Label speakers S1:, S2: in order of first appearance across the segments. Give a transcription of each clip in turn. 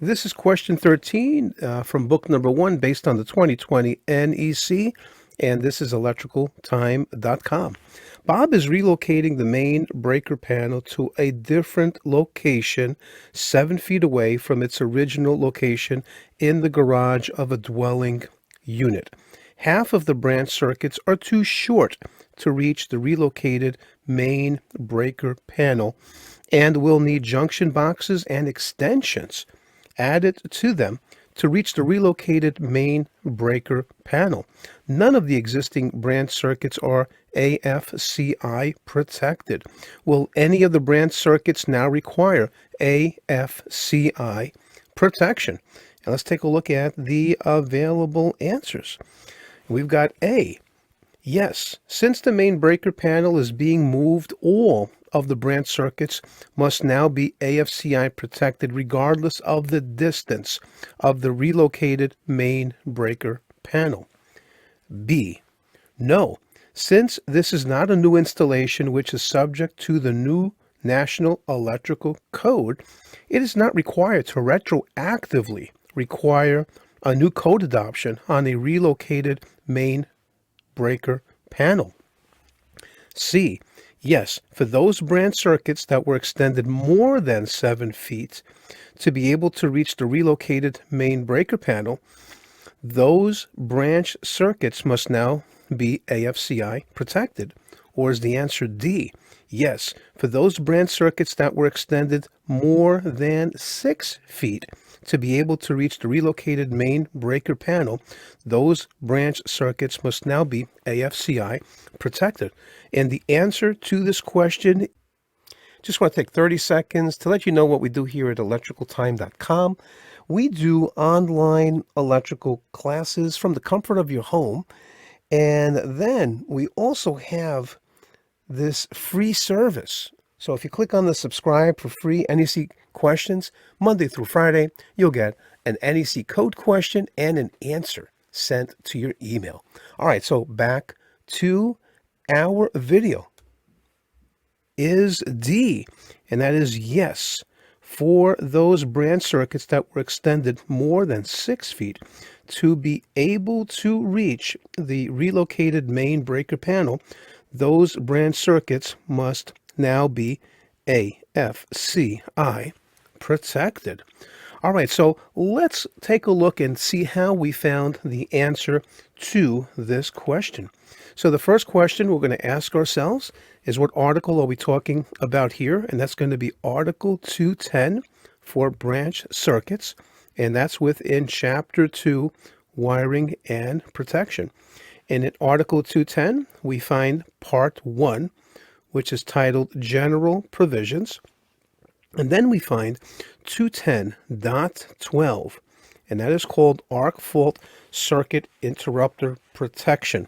S1: This is question 13 from book number 1 based on the 2020 NEC, and this is electricaltime.com. Bob is relocating the main breaker panel to a different location 7 feet away from its original location in the garage of a dwelling unit. Half of the branch circuits are too short to reach the relocated main breaker panel and will need junction boxes and extensions added to them to reach the relocated main breaker panel. None of the existing branch circuits are AFCI protected. Will any of the branch circuits now require AFCI protection? And let's take a look at the available answers. We've got A. Yes, since the main breaker panel is being moved, all of the branch circuits must now be AFCI protected regardless of the distance of the relocated main breaker panel. B. No, since this is not a new installation which is subject to the new National Electrical Code, it is not required to retroactively require a new code adoption on a relocated main breaker panel. C. Yes, for those branch circuits that were extended more than 7 feet to be able to reach the relocated main breaker panel, those branch circuits must now be AFCI protected. Or is the answer D? Yes, for those branch circuits that were extended more than 6 feet to be able to reach the relocated main breaker panel, those branch circuits must now be AFCI protected. And the answer to this question, just want to take 30 seconds to let you know what we do here at electricaltime.com. We do online electrical classes from the comfort of your home. And then we also have this free service. So if you click on the subscribe for free NEC questions, Monday through Friday, you'll get an NEC code question and an answer sent to your email. All right, so back to our video. Is D, and that is yes, for those branch circuits that were extended more than 6 feet to be able to reach the relocated main breaker panel, those branch circuits must now be AFCI protected. All right, so let's take a look and see how we found the answer to this question. So the first question we're going to ask ourselves is, what article are we talking about here? And that's going to be Article 210 for branch circuits, and that's within Chapter 2, Wiring and Protection. And in Article 210, we find Part 1, which is titled General Provisions. And then we find 210.12, and that is called Arc Fault Circuit Interrupter Protection.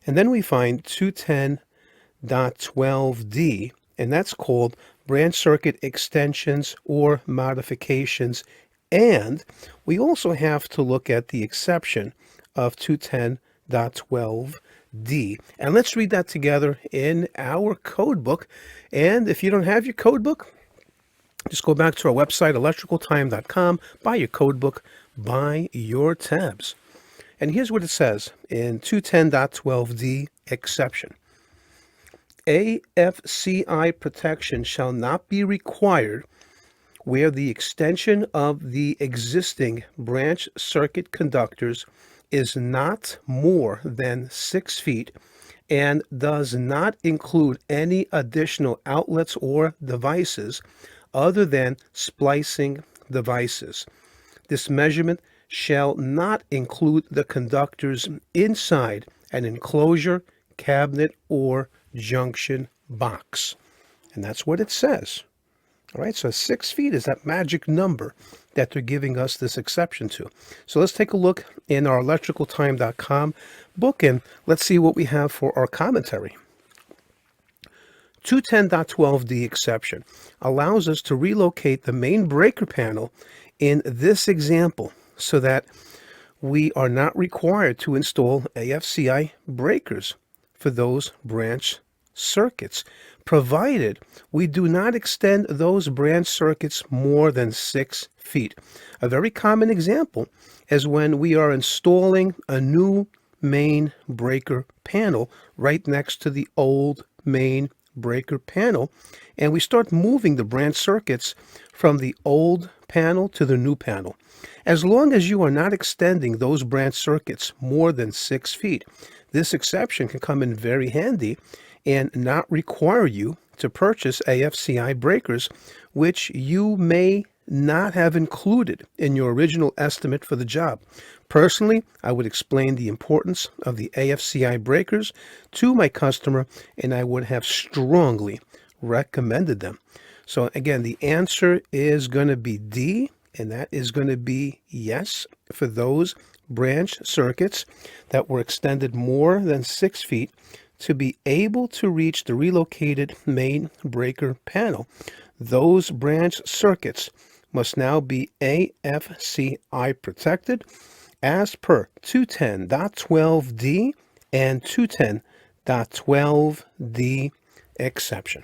S1: And then we find 210.12d, and that's called Branch Circuit Extensions or Modifications. And we also have to look at the exception of 210.12d. And let's read that together in our code book. And if you don't have your code book, just go back to our website, electricaltime.com, buy your code book, buy your tabs. And here's what it says in 210.12d exception. AFCI protection shall not be required where the extension of the existing branch circuit conductors is not more than 6 feet and does not include any additional outlets or devices other than splicing devices. This measurement shall not include the conductors inside an enclosure, cabinet, or junction box. And that's what it says. All right, so 6 feet is that magic number that they're giving us this exception to. So let's take a look in our electricaltime.com book, and let's see what we have for our commentary. 210.12d exception allows us to relocate the main breaker panel in this example so that we are not required to install AFCI breakers for those branch circuits, provided we do not extend those branch circuits more than 6 feet. A very common example is when we are installing a new main breaker panel right next to the old main breaker panel, and we start moving the branch circuits from the old panel to the new panel. As long as you are not extending those branch circuits more than 6 feet, this exception can come in very handy and not require you to purchase AFCI breakers, which you may not have included in your original estimate for the job. Personally, I would explain the importance of the AFCI breakers to my customer, and I would have strongly recommended them. So again, the answer is going to be D, and that is going to be yes for those branch circuits that were extended more than 6 feet to be able to reach the relocated main breaker panel. Those branch circuits must now be AFCI protected as per 210.12d and 210.12d exception.